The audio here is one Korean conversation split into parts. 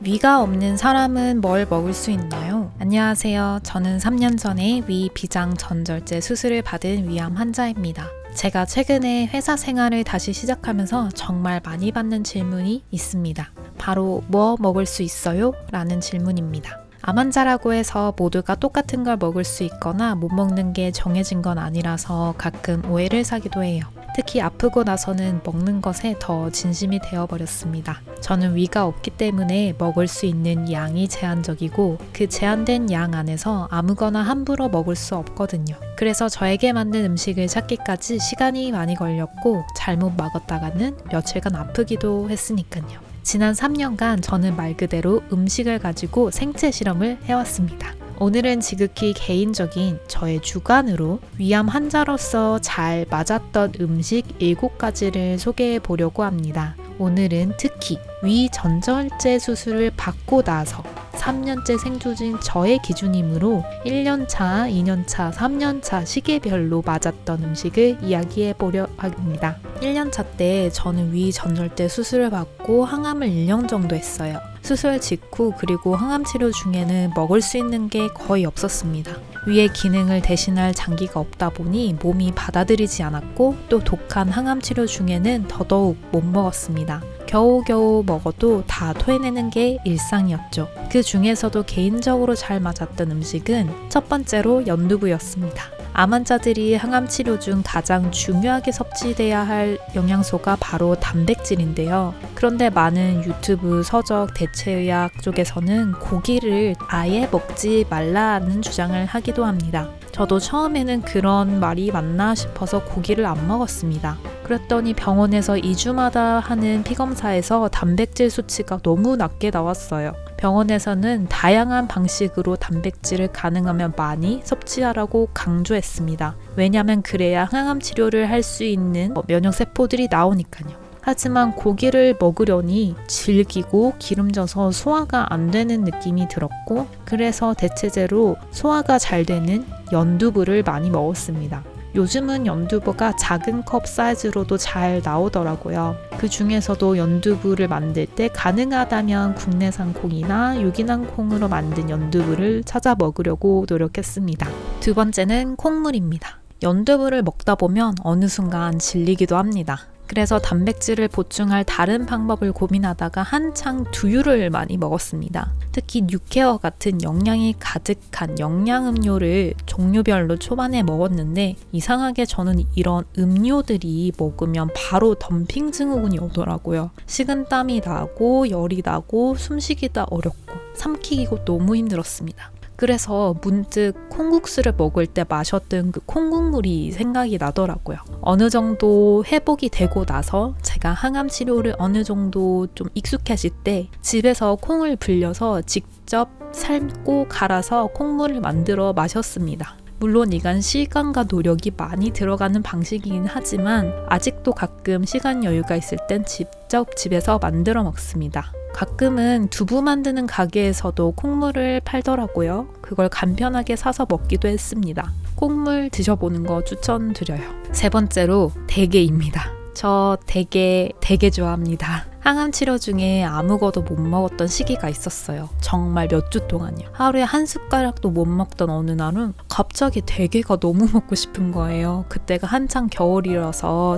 위가 없는 사람은 뭘 먹을 수 있나요? 안녕하세요. 저는 3년 전에 위 비장 전절제 수술을 받은 위암 환자입니다. 제가 최근에 회사 생활을 다시 시작하면서 정말 많이 받는 질문이 있습니다. 바로 뭐 먹을 수 있어요? 라는 질문입니다. 암 환자라고 해서 모두가 똑같은 걸 먹을 수 있거나 못 먹는 게 정해진 건 아니라서 가끔 오해를 사기도 해요. 특히 아프고 나서는 먹는 것에 더 진심이 되어버렸습니다. 저는 위가 없기 때문에 먹을 수 있는 양이 제한적이고 그 제한된 양 안에서 아무거나 함부로 먹을 수 없거든요. 그래서 저에게 맞는 음식을 찾기까지 시간이 많이 걸렸고 잘못 먹었다가는 며칠간 아프기도 했으니까요. 지난 3년간 저는 말 그대로 음식을 가지고 생체 실험을 해왔습니다. 오늘은 지극히 개인적인 저의 주관으로 위암 환자로서 잘 맞았던 음식 7가지를 소개해 보려고 합니다. 오늘은 특히 위 전절제 수술을 받고 나서 3년째 생존 중 저의 기준이므로 1년차, 2년차, 3년차 시기별로 맞았던 음식을 이야기해 보려 합니다. 1년차 때 저는 위 전절제 수술을 받고 항암을 1년 정도 했어요. 수술 직후 그리고 항암 치료 중에는 먹을 수 있는 게 거의 없었습니다. 위의 기능을 대신할 장기가 없다 보니 몸이 받아들이지 않았고 또 독한 항암 치료 중에는 더더욱 못 먹었습니다. 겨우겨우 먹어도 다 토해내는 게 일상이었죠. 그 중에서도 개인적으로 잘 맞았던 음식은 첫 번째로 연두부였습니다. 암 환자들이 항암 치료 중 가장 중요하게 섭취돼야 할 영양소가 바로 단백질인데요. 그런데 많은 유튜브, 서적, 대체의학 쪽에서는 고기를 아예 먹지 말라는 주장을 하기도 합니다. 저도 처음에는 그런 말이 맞나 싶어서 고기를 안 먹었습니다. 그랬더니 병원에서 2주마다 하는 피검사에서 단백질 수치가 너무 낮게 나왔어요. 병원에서는 다양한 방식으로 단백질을 가능하면 많이 섭취하라고 강조했습니다. 왜냐하면 그래야 항암 치료를 할 수 있는 면역세포들이 나오니까요. 하지만 고기를 먹으려니 질기고 기름져서 소화가 안 되는 느낌이 들었고 그래서 대체제로 소화가 잘 되는 연두부를 많이 먹었습니다. 요즘은 연두부가 작은 컵 사이즈로도 잘 나오더라고요. 그 중에서도 연두부를 만들 때 가능하다면 국내산 콩이나 유기농 콩으로 만든 연두부를 찾아 먹으려고 노력했습니다. 두 번째는 콩물입니다. 연두부를 먹다 보면 어느 순간 질리기도 합니다. 그래서 단백질을 보충할 다른 방법을 고민하다가 한창 두유를 많이 먹었습니다. 특히 뉴케어 같은 영양이 가득한 영양음료를 종류별로 초반에 먹었는데 이상하게 저는 이런 음료들이 먹으면 바로 덤핑 증후군이 오더라고요. 식은땀이 나고 열이 나고 숨쉬기가 어렵고 삼키기가 너무 힘들었습니다. 그래서 문득 콩국수를 먹을 때 마셨던 그 콩국물이 생각이 나더라고요. 어느 정도 회복이 되고 나서 제가 항암 치료를 어느 정도 좀 익숙해질 때 집에서 콩을 불려서 직접 삶고 갈아서 콩물을 만들어 마셨습니다. 물론 이건 시간과 노력이 많이 들어가는 방식이긴 하지만 아직도 가끔 시간 여유가 있을 땐 직접 집에서 만들어 먹습니다. 가끔은 두부 만드는 가게에서도 콩물을 팔더라고요. 그걸 간편하게 사서 먹기도 했습니다. 콩물 드셔보는 거 추천드려요. 세 번째로 대게입니다. 저 대게 되게 좋아합니다. 항암 치료 중에 아무것도 못 먹었던 시기가 있었어요. 정말 몇 주 동안요. 하루에 한 숟가락도 못 먹던 어느 날은 갑자기 대게가 너무 먹고 싶은 거예요. 그때가 한창 겨울이라서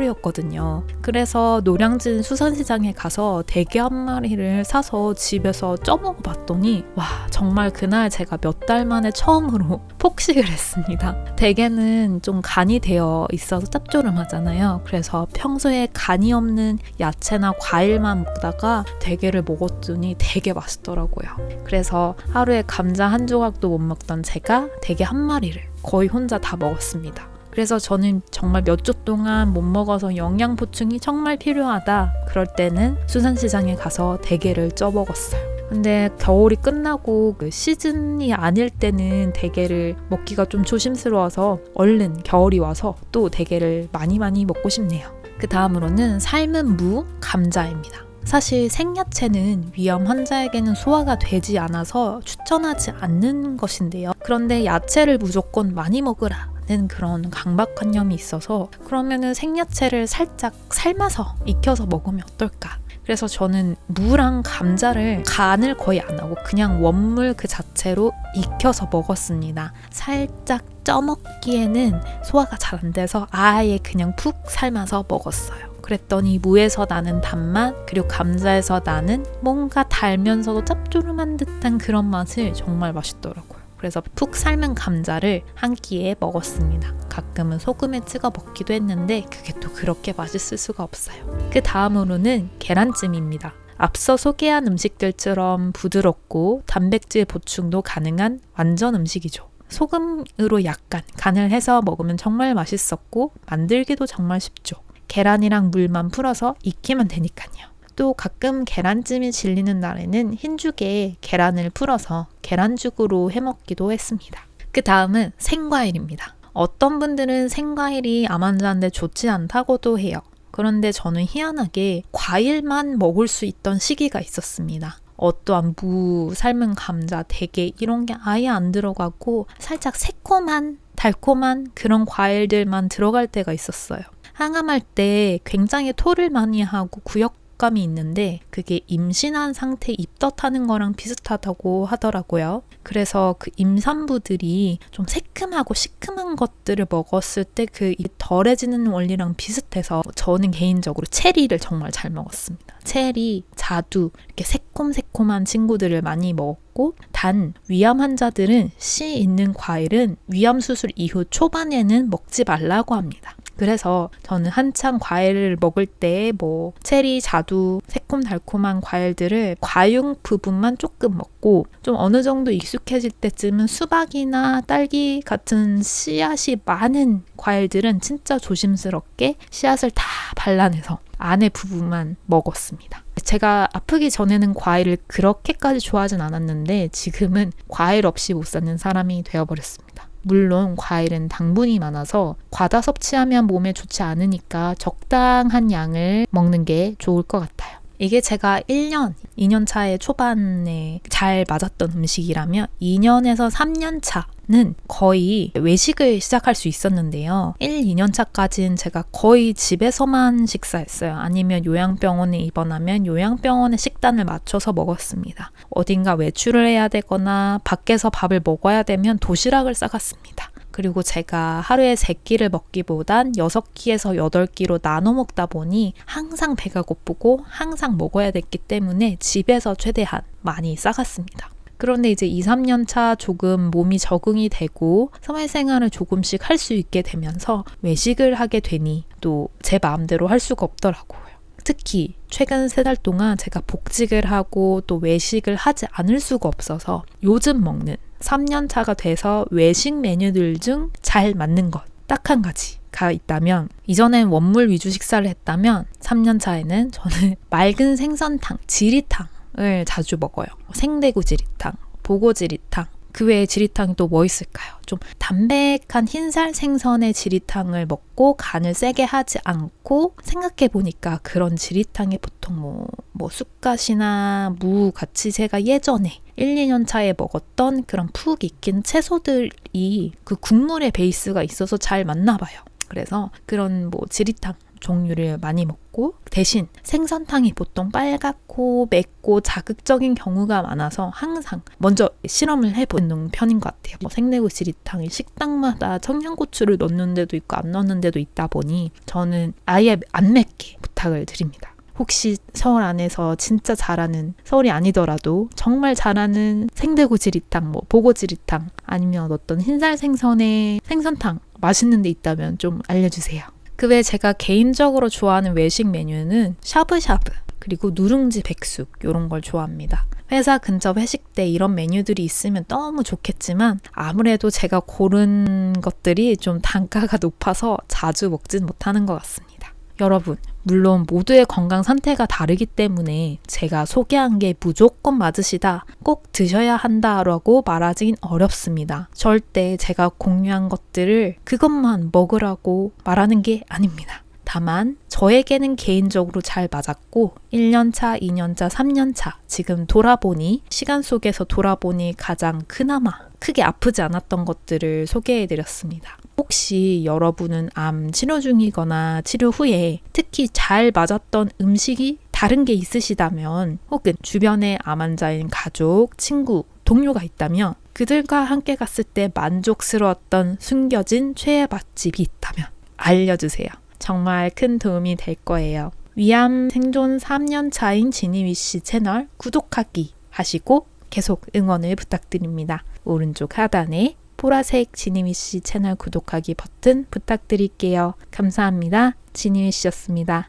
대게철이었거든요. 그래서 노량진 수산시장에 가서 대게 한 마리를 사서 집에서 쪄먹어 봤더니 와, 정말 그날 제가 몇 달 만에 처음으로 폭식을 했습니다. 대게는 좀 간이 되어 있어서 짭조름하잖아요. 그래서 평소에 간이 없는 야채나 과일만 먹다가 대게를 먹었더니 되게 맛있더라고요. 그래서 하루에 감자 한 조각도 못 먹던 제가 대게 한 마리를 거의 혼자 다 먹었습니다. 그래서 저는 정말 몇 주 동안 못 먹어서 영양 보충이 정말 필요하다. 그럴 때는 수산시장에 가서 대게를 쪄 먹었어요. 근데 겨울이 끝나고 그 시즌이 아닐 때는 대게를 먹기가 좀 조심스러워서 얼른 겨울이 와서 또 대게를 많이 먹고 싶네요. 그 다음으로는 삶은 무, 감자입니다. 사실 생야채는 위암 환자에게는 소화가 되지 않아서 추천하지 않는 것인데요. 그런데 야채를 무조건 많이 먹으라는 그런 강박관념이 있어서 그러면은 생야채를 살짝 삶아서 익혀서 먹으면 어떨까? 그래서 저는 무랑 감자를 간을 거의 안 하고 그냥 원물 그 자체로 익혀서 먹었습니다. 살짝 쪄먹기에는 소화가 잘 안 돼서 아예 그냥 푹 삶아서 먹었어요. 그랬더니 무에서 나는 단맛 그리고 감자에서 나는 뭔가 달면서도 짭조름한 듯한 그런 맛을 정말 맛있더라고요. 그래서 푹 삶은 감자를 한 끼에 먹었습니다. 가끔은 소금에 찍어 먹기도 했는데 그게 또 그렇게 맛있을 수가 없어요. 그 다음으로는 계란찜입니다. 앞서 소개한 음식들처럼 부드럽고 단백질 보충도 가능한 완전 음식이죠. 소금으로 약간 간을 해서 먹으면 정말 맛있었고 만들기도 정말 쉽죠. 계란이랑 물만 풀어서 익히면 되니까요. 또 가끔 계란찜이 질리는 날에는 흰죽에 계란을 풀어서 계란죽으로 해먹기도 했습니다. 그 다음은 생과일입니다. 어떤 분들은 생과일이 암 환자한테 좋지 않다고도 해요. 그런데 저는 희한하게 과일만 먹을 수 있던 시기가 있었습니다. 어떠한 무, 삶은 감자, 대게 이런 게 아예 안 들어가고 살짝 새콤한, 달콤한 그런 과일들만 들어갈 때가 있었어요. 항암할 때 굉장히 토를 많이 하고 구역감이 있는데 그게 임신한 상태 입덧하는 거랑 비슷하다고 하더라고요. 그래서 그 임산부들이 좀 새큼하고 시큼한 것들을 먹었을 때 그 입이 덜해지는 원리랑 비슷해서 저는 개인적으로 체리를 정말 잘 먹었습니다. 체리, 자두 이렇게 새콤새콤한 친구들을 많이 먹었고 단 위암 환자들은 씨 있는 과일은 위암 수술 이후 초반에는 먹지 말라고 합니다. 그래서 저는 한창 과일을 먹을 때 뭐 체리, 자두, 새콤달콤한 과일들을 과육 부분만 조금 먹고 좀 어느 정도 익숙해질 때쯤은 수박이나 딸기 같은 씨앗이 많은 과일들은 진짜 조심스럽게 씨앗을 다 발라내서 안에 부분만 먹었습니다. 제가 아프기 전에는 과일을 그렇게까지 좋아하진 않았는데 지금은 과일 없이 못 사는 사람이 되어버렸습니다. 물론 과일은 당분이 많아서 과다 섭취하면 몸에 좋지 않으니까 적당한 양을 먹는 게 좋을 것 같아요. 이게 제가 1년, 2년 차의 초반에 잘 맞았던 음식이라면 2년에서 3년 차는 거의 외식을 시작할 수 있었는데요. 1, 2년 차까지는 제가 거의 집에서만 식사했어요. 아니면 요양병원에 입원하면 요양병원의 식단을 맞춰서 먹었습니다. 어딘가 외출을 해야 되거나 밖에서 밥을 먹어야 되면 도시락을 싸갔습니다. 그리고 제가 하루에 3끼를 먹기보단 6끼에서 8끼로 나눠 먹다 보니 항상 배가 고프고 항상 먹어야 됐기 때문에 집에서 최대한 많이 싸갔습니다. 그런데 이제 2, 3년 차 조금 몸이 적응이 되고 사회생활을 조금씩 할 수 있게 되면서 외식을 하게 되니 또 제 마음대로 할 수가 없더라고요. 특히 최근 3달 동안 제가 복직을 하고 또 외식을 하지 않을 수가 없어서 요즘 먹는 3년 차가 돼서 외식 메뉴들 중 잘 맞는 것 딱 한 가지가 있다면 이전엔 원물 위주 식사를 했다면 3년 차에는 저는 맑은 생선탕, 지리탕을 자주 먹어요. 생대구 지리탕, 보고 지리탕 그 외에 지리탕이 또 뭐 있을까요? 좀 담백한 흰살 생선의 지리탕을 먹고 간을 세게 하지 않고 생각해보니까 그런 지리탕에 보통 뭐 쑥갓이나 무 같이 제가 예전에 1, 2년 차에 먹었던 그런 푹 익힌 채소들이 그 국물의 베이스가 있어서 잘 맞나 봐요. 그래서 그런 뭐 지리탕 종류를 많이 먹고 대신 생선탕이 보통 빨갛고 맵고 자극적인 경우가 많아서 항상 먼저 실험을 해보는 편인 것 같아요. 생대구 지리탕이 식당마다 청양고추를 넣는 데도 있고 안 넣는 데도 있다 보니 저는 아예 안 맵게 부탁을 드립니다. 혹시 서울 안에서 진짜 잘하는, 서울이 아니더라도 정말 잘하는 생대구 지리탕, 보고 지리탕 아니면 어떤 흰살 생선의 생선탕 맛있는 데 있다면 좀 알려주세요. 그 외에 제가 개인적으로 좋아하는 외식 메뉴는 샤브샤브 그리고 누룽지 백숙 이런 걸 좋아합니다. 회사 근처 회식 때 이런 메뉴들이 있으면 너무 좋겠지만 아무래도 제가 고른 것들이 좀 단가가 높아서 자주 먹진 못하는 것 같습니다. 여러분, 물론 모두의 건강 상태가 다르기 때문에 제가 소개한 게 무조건 맞으시다, 꼭 드셔야 한다라고 말하긴 어렵습니다. 절대 제가 공유한 것들을 그것만 먹으라고 말하는 게 아닙니다. 다만 저에게는 개인적으로 잘 맞았고 1년차, 2년차, 3년차 지금 돌아보니 시간 속에서 돌아보니 가장 그나마 크게 아프지 않았던 것들을 소개해드렸습니다. 혹시 여러분은 암 치료 중이거나 치료 후에 특히 잘 맞았던 음식이 다른 게 있으시다면 혹은 주변에 암 환자인 가족, 친구, 동료가 있다면 그들과 함께 갔을 때 만족스러웠던 숨겨진 최애 맛집이 있다면 알려주세요. 정말 큰 도움이 될 거예요. 위암 생존 3년 차인 지니위씨 채널 구독하기 하시고 계속 응원을 부탁드립니다. 오른쪽 하단에 보라색 지니위씨 채널 구독하기 버튼 부탁드릴게요. 감사합니다. 지니위씨였습니다.